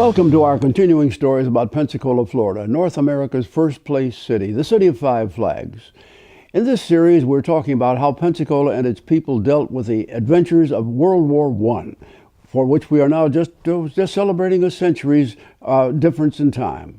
Welcome to our continuing stories about Pensacola, Florida, North America's first place city, the city of five flags. In this series, we're talking about how Pensacola and its people dealt with the adventures of World War I, for which we are now just celebrating a century's difference in time.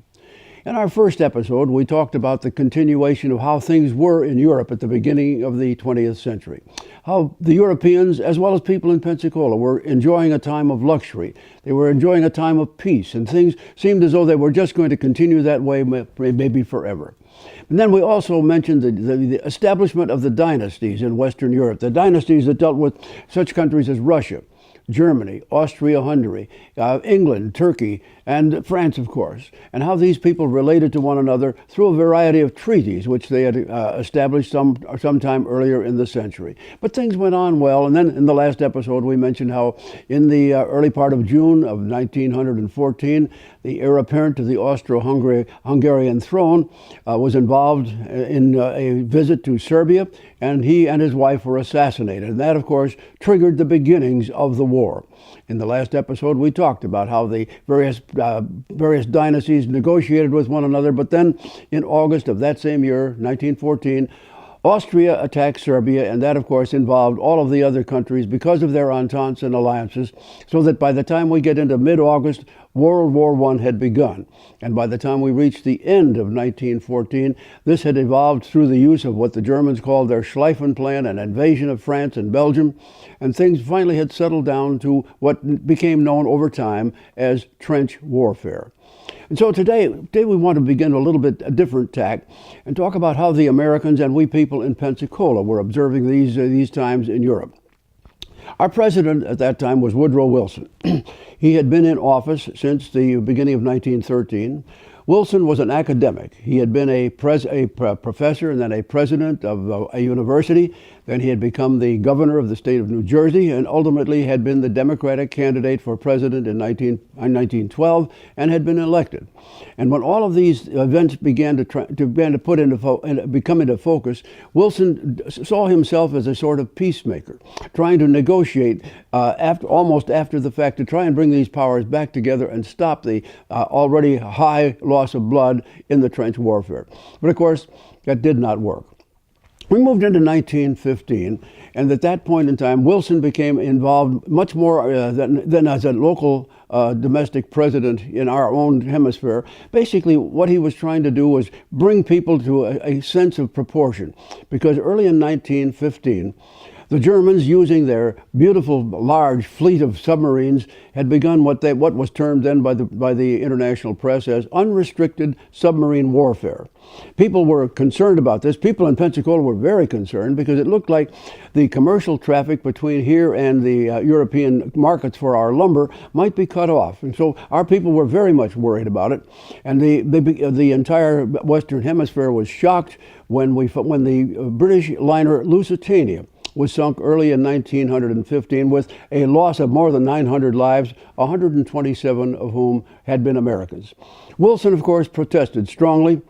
In our first episode, we talked about the continuation of how things were in Europe at the beginning of the 20th century. How the Europeans, as well as people in Pensacola, were enjoying a time of luxury. They were enjoying a time of peace, and things seemed as though they were just going to continue that way, maybe forever. And then we also mentioned the establishment of the dynasties in Western Europe, the dynasties that dealt with such countries as Russia, Germany, Austria-Hungary, England, Turkey, and France, of course, and how these people related to one another through a variety of treaties which they had established sometime earlier in the century. But things went on well, and then in the last episode we mentioned how in the early part of June of 1914, the heir apparent to the Austro-Hungarian throne was involved in a visit to Serbia, and he and his wife were assassinated. And that, of course, triggered the beginnings of the war. In the last episode, we talked about how the various dynasties negotiated with one another, but then in August of that same year, 1914, Austria attacked Serbia, and that, of course, involved all of the other countries because of their ententes and alliances, so that by the time we get into mid-August, World War I had begun. And by the time we reached the end of 1914, this had evolved through the use of what the Germans called their Schlieffen Plan, an invasion of France and Belgium, and things finally had settled down to what became known over time as trench warfare. And so today we want to begin a little bit a different tack and talk about how the Americans and we people in Pensacola were observing these times in Europe. Our president at that time was Woodrow Wilson. He had been in office since the beginning of 1913. Wilson was an academic. He had been a professor and then a president of a university. Then he had become the governor of the state of New Jersey and ultimately had been the Democratic candidate for president in 1912 and had been elected. And when all of these events began to become into focus, Wilson saw himself as a sort of peacemaker, trying to negotiate almost after the fact to try and bring these powers back together and stop the already high loss of blood in the trench warfare. But of course, that did not work. We moved into 1915, and at that point in time, Wilson became involved much more than as a local domestic president in our own hemisphere. Basically, what he was trying to do was bring people to a sense of proportion, because early in 1915, the Germans, using their beautiful large fleet of submarines, had begun what was termed then by the international press as unrestricted submarine warfare. People were concerned about this. People in Pensacola were very concerned because it looked like the commercial traffic between here and the European markets for our lumber might be cut off. And so our people were very much worried about it. And the entire Western Hemisphere was shocked when the British liner Lusitania was sunk early in 1915 with a loss of more than 900 lives, 127 of whom had been Americans. Wilson, of course, protested strongly,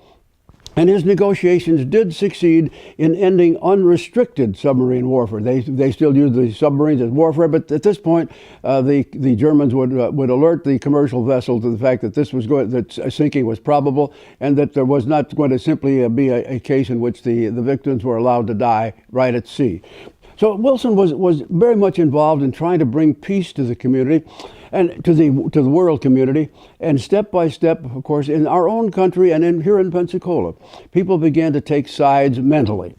and his negotiations did succeed in ending unrestricted submarine warfare. They still used the submarines as warfare, but at this point, the Germans would alert the commercial vessel to the fact that that sinking was probable, and that there was not going to simply be a case in which the victims were allowed to die right at sea. So Wilson was very much involved in trying to bring peace to the community and to the world community. And step by step, of course, in our own country and here in Pensacola, people began to take sides mentally.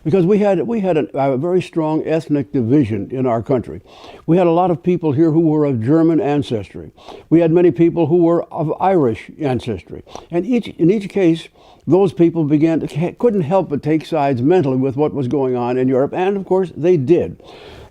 Because we had a very strong ethnic division in our country. We had a lot of people here who were of German ancestry. We had many people who were of Irish ancestry. And in each case, those people couldn't help but take sides mentally with what was going on in Europe, and of course they did.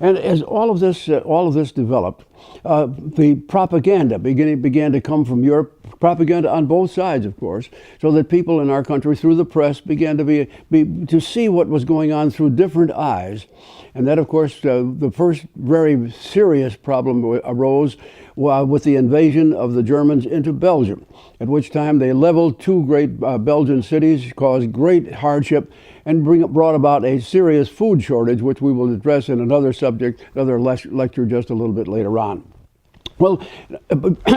And as all of this developed, the propaganda began to come from Europe, propaganda on both sides, of course, so that people in our country, through the press, began to see what was going on through different eyes. And that, of course, the first very serious problem arose with the invasion of the Germans into Belgium, at which time they leveled two great Belgian cities, caused great hardship, and brought about a serious food shortage, which we will address in another subject, another lecture just a little bit later on. Well,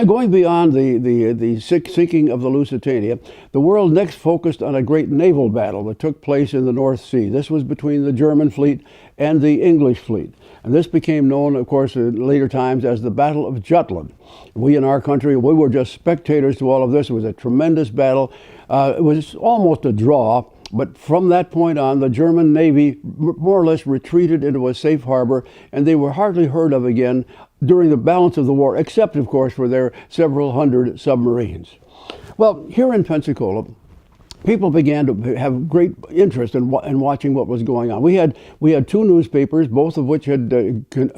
going beyond the sinking of the Lusitania, the world next focused on a great naval battle that took place in the North Sea. This was between the German fleet and the English fleet. And this became known, of course, in later times as the Battle of Jutland. We in our country, we were just spectators to all of this. It was a tremendous battle. It was almost a draw. But from that point on, the German Navy more or less retreated into a safe harbor, and they were hardly heard of again during the balance of the war, except, of course, for their several hundred submarines. Well, here in Pensacola, people began to have great interest in watching what was going on. We had two newspapers, both of which had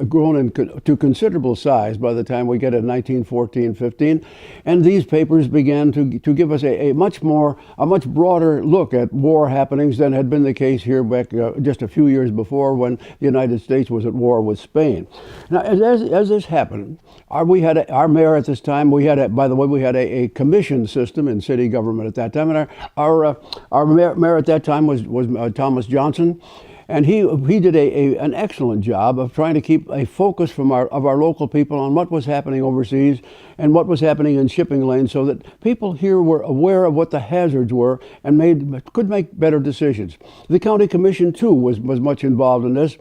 grown to considerable size by the time we get in 1914-15, and these papers began to give us a much broader look at war happenings than had been the case here back just a few years before, when the United States was at war with Spain. Now, as this happened, we had our mayor at this time. We had a commission system in city government at that time, and our mayor at that time was Thomas Johnson, and he did an excellent job of trying to keep a focus of our local people on what was happening overseas and what was happening in shipping lanes, so that people here were aware of what the hazards were and could make better decisions. The county commission too was much involved in this,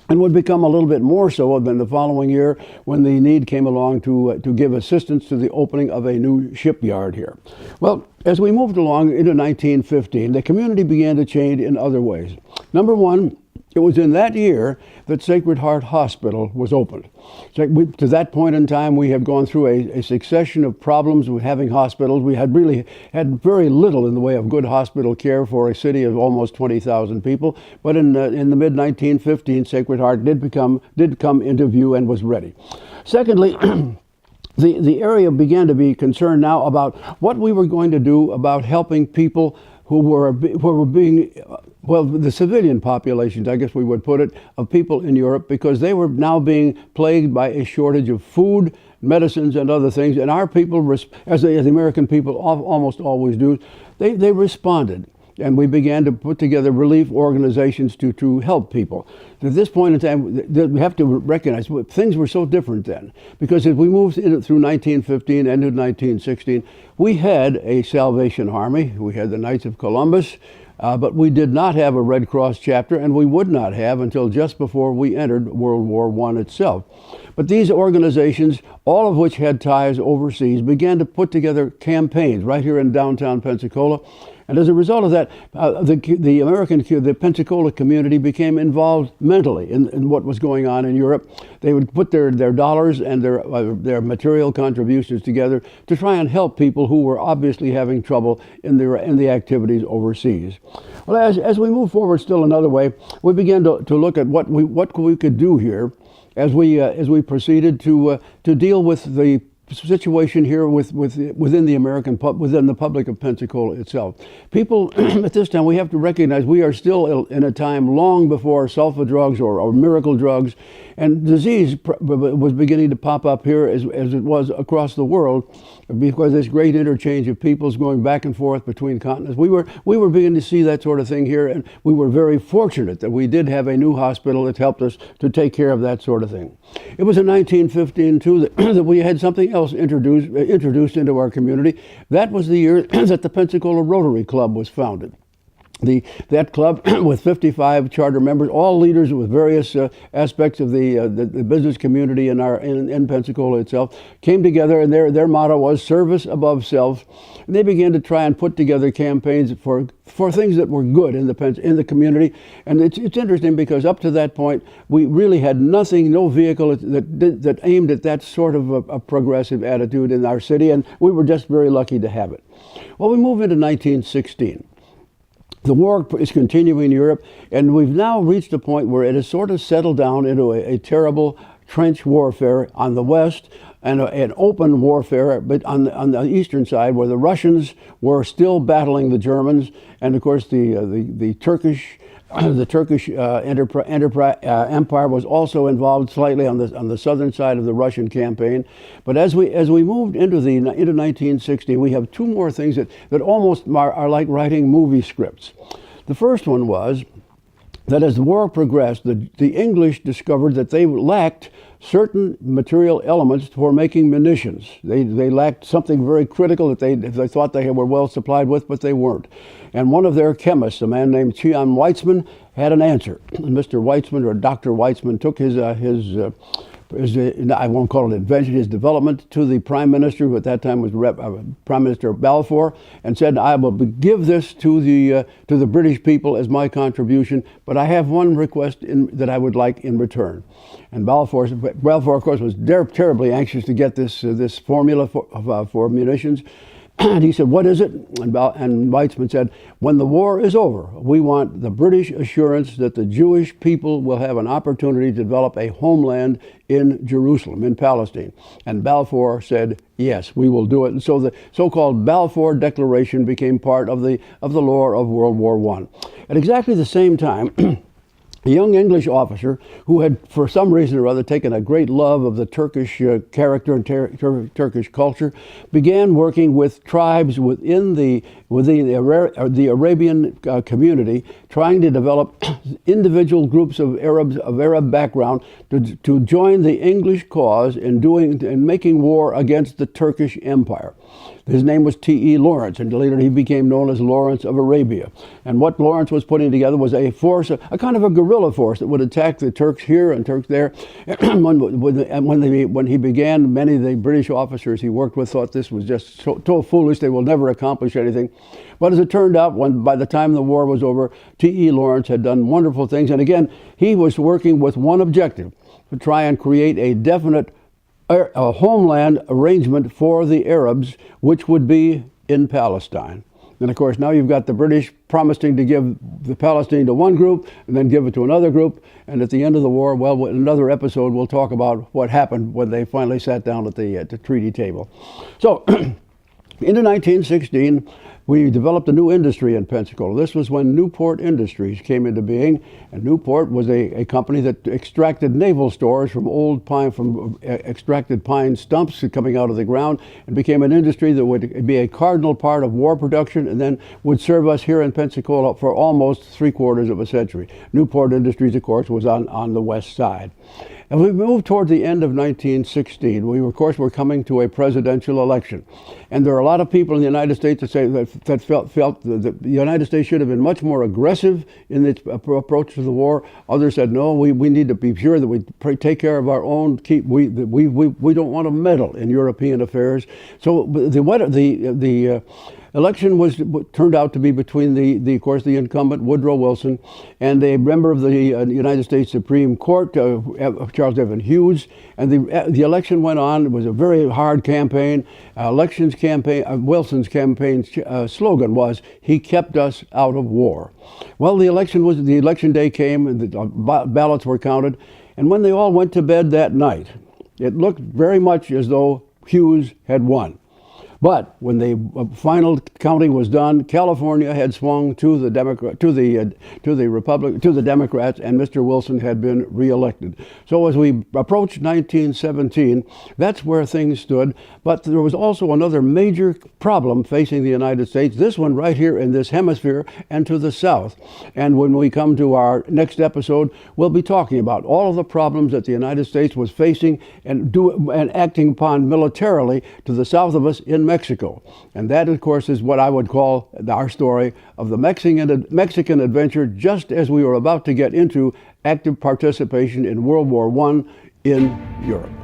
and would become a little bit more so than the following year, when the need came along to give assistance to the opening of a new shipyard here. Well, as we moved along into 1915, the community began to change in other ways. Number one, it was in that year that Sacred Heart Hospital was opened. To that point in time, we had gone through a succession of problems with having hospitals. We had really had very little in the way of good hospital care for a city of almost 20,000 people. But in the mid-1915, Sacred Heart did come into view and was ready. Secondly, the area began to be concerned now about what we were going to do about helping people who were being, well, the civilian populations, I guess we would put it, of people in Europe, because they were now being plagued by a shortage of food, medicines, and other things. And our people, as the American people almost always do, they responded. And we began to put together relief organizations to help people. At this point in time, we have to recognize things were so different then, because as we moved through 1915 and into 1916, we had a Salvation Army. We had the Knights of Columbus, but we did not have a Red Cross chapter, and we would not have until just before we entered World War I itself. But these organizations, all of which had ties overseas, began to put together campaigns right here in downtown Pensacola. And as a result of that, the Pensacola community became involved mentally in what was going on in Europe. They would put their dollars and their material contributions together to try and help people who were obviously having trouble in the activities overseas. Well, as we move forward still another way, we began to look at what we could do here as we proceeded to deal with the situation here within the public of Pensacola itself. People at this time, we have to recognize we are still in a time long before sulfa drugs or miracle drugs, and disease was beginning to pop up here as it was across the world, because this great interchange of peoples going back and forth between continents. We were beginning to see that sort of thing here, and we were very fortunate that we did have a new hospital that helped us to take care of that sort of thing. It was in 1915 too that we had something else introduced into our community. That was the year that the Pensacola Rotary Club was founded. That club, with 55 charter members, all leaders with various aspects of the business community in Pensacola itself, came together, and their motto was service above self. And they began to try and put together campaigns for things that were good in the community. And it's interesting, because up to that point, we really had nothing, no vehicle that aimed at that sort of a progressive attitude in our city, and we were just very lucky to have it. Well, we move into 1916. The war is continuing in Europe, and we've now reached a point where it has sort of settled down into a terrible trench warfare on the west, and an open warfare but on the eastern side, where the Russians were still battling the Germans, and of course the Turkish Empire was also involved slightly on the southern side of the Russian campaign. But as we moved into 1960, we have two more things that almost are like writing movie scripts. The first one was that as the war progressed, the English discovered that they lacked certain material elements for making munitions. They lacked something very critical that they thought they were well supplied with, but they weren't. And one of their chemists, a man named Chion Weitzman, had an answer. And Mr. Weitzman, or Dr. Weitzman, took his I won't call it invention, his development to the Prime Minister, who at that time was Prime Minister Balfour, and said, I will give this to the British people as my contribution, but I have one request that I would like in return. And Balfour, of course, was terribly anxious to get this formula for munitions. And he said, what is it? And Weitzman said, when the war is over, we want the British assurance that the Jewish people will have an opportunity to develop a homeland in Jerusalem, in Palestine. And Balfour said, yes, we will do it. And so the so-called Balfour Declaration became part of the lore of World War I. At exactly the same time, a young English officer who had, for some reason or other, taken a great love of the Turkish character and Turkish culture, began working with tribes within the Arabian community, trying to develop individual groups of Arab background to join the English cause in making war against the Turkish Empire. His name was T.E. Lawrence, and later he became known as Lawrence of Arabia. And what Lawrence was putting together was a force, a kind of a guerrilla force that would attack the Turks here and Turks there. When he began, many of the British officers he worked with thought this was just so foolish, they will never accomplish anything. But as it turned out, by the time the war was over, T.E. Lawrence had done wonderful things. And again, he was working with one objective, to try and create a definite a homeland arrangement for the Arabs, which would be in Palestine. And of course, now you've got the British promising to give the Palestine to one group and then give it to another group. And at the end of the war, well, in another episode, we'll talk about what happened when they finally sat down at the treaty table. So, into 1916, we developed a new industry in Pensacola. This was when Newport Industries came into being, and Newport was a company that extracted naval stores from extracted pine stumps coming out of the ground, and became an industry that would be a cardinal part of war production, and then would serve us here in Pensacola for almost 3/4 of a century. Newport Industries, of course, was on the west side. As we moved toward the end of 1916, we, of course, were coming to a presidential election. And there are a lot of people in the United States that felt that the United States should have been much more aggressive in its approach to the war. Others said, no, we need to be sure that we take care of our own. We don't want to meddle in European affairs. So the election turned out to be between of course, the incumbent Woodrow Wilson and a member of the United States Supreme Court, Charles Evan Hughes. And the election went on. It was a very hard campaign. Wilson's campaign slogan was, "He kept us out of war." Well, the election day came, and the ballots were counted. And when they all went to bed that night, it looked very much as though Hughes had won. But when the final counting was done, California had swung to the Democrats, and Mr. Wilson had been reelected. So as we approached 1917, that's where things stood. But there was also another major problem facing the United States, this one right here in this hemisphere and to the south. And when we come to our next episode, we'll be talking about all of the problems that the United States was facing and acting upon militarily to the south of us in Mexico. And that, of course, is what I would call our story of the Mexican adventure, just as we were about to get into active participation in World War I in Europe.